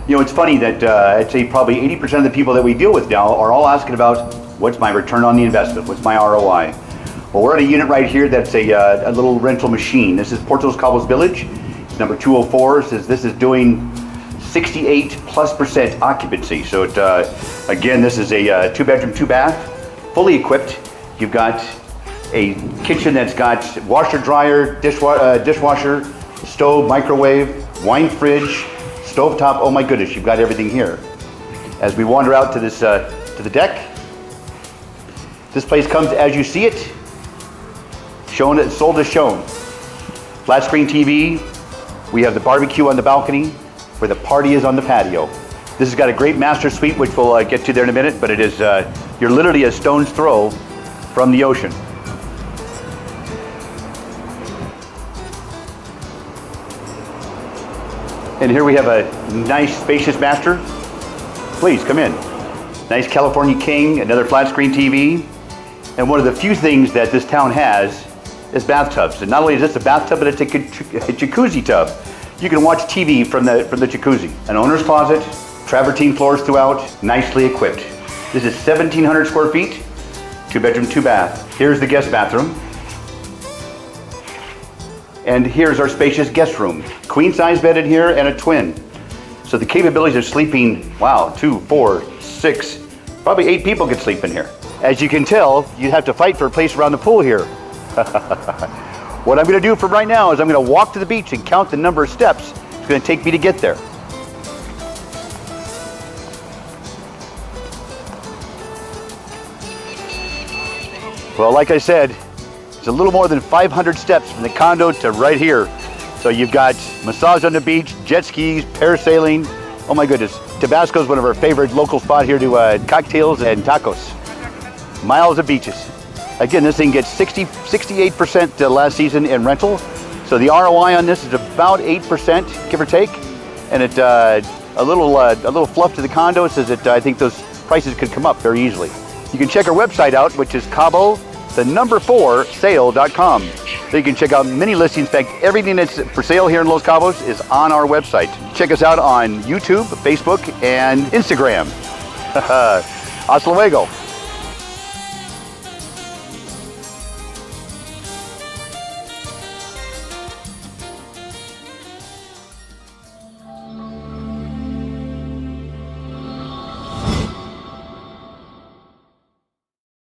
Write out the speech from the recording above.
You know, it's funny that I'd say probably 80% of the people that we deal with now are all asking about what's my return on the investment, what's my ROI. Well, we're at a unit right here that's a little rental machine. This is Porto's Cabos Village. It's number 204. Says this is doing 68+% occupancy. So it, again, this is a 2-bedroom, 2-bath, fully equipped. You've got a kitchen that's got washer, dryer, dishwasher, stove, microwave, wine fridge, stovetop. Oh my goodness, you've got everything here. As we wander out to this to the deck, this place comes as you see it, shown, sold as shown. Flat screen TV. We have the barbecue on the balcony, where the party is on the patio. This has got a great master suite, which we'll get to there in a minute, but it is, you're literally a stone's throw from the ocean. And here we have a nice spacious master. Please come in. Nice California King, another flat screen TV. And one of the few things that this town has is bathtubs. And not only is this a bathtub, but it's a jacuzzi tub. You can watch TV from the jacuzzi. An owner's closet, travertine floors throughout, nicely equipped. This is 1,700 square feet, 2-bedroom, 2-bath. Here's the guest bathroom. And here's our spacious guest room. Queen size bed in here and a twin. So the capabilities of sleeping, wow, 2, 4, 6, probably 8 people could sleep in here. As you can tell, you'd have to fight for a place around the pool here. What I'm gonna do for right now is I'm gonna walk to the beach and count the number of steps it's gonna take me to get there. Well, like I said, it's a little more than 500 steps from the condo to right here. So you've got massage on the beach, jet skis, parasailing. Oh my goodness. Tabasco is one of our favorite local spots here to cocktails and tacos. Miles of beaches. Again, this thing gets 68% last season in rental. So the ROI on this is about 8%, give or take. And it a little fluff to the condo says that I think those prices could come up very easily. You can check our website out, which is Cabo4sale.com. So you can check out many listings. In fact, everything that's for sale here in Los Cabos is on our website. Check us out on YouTube, Facebook, and Instagram. Hasta luego.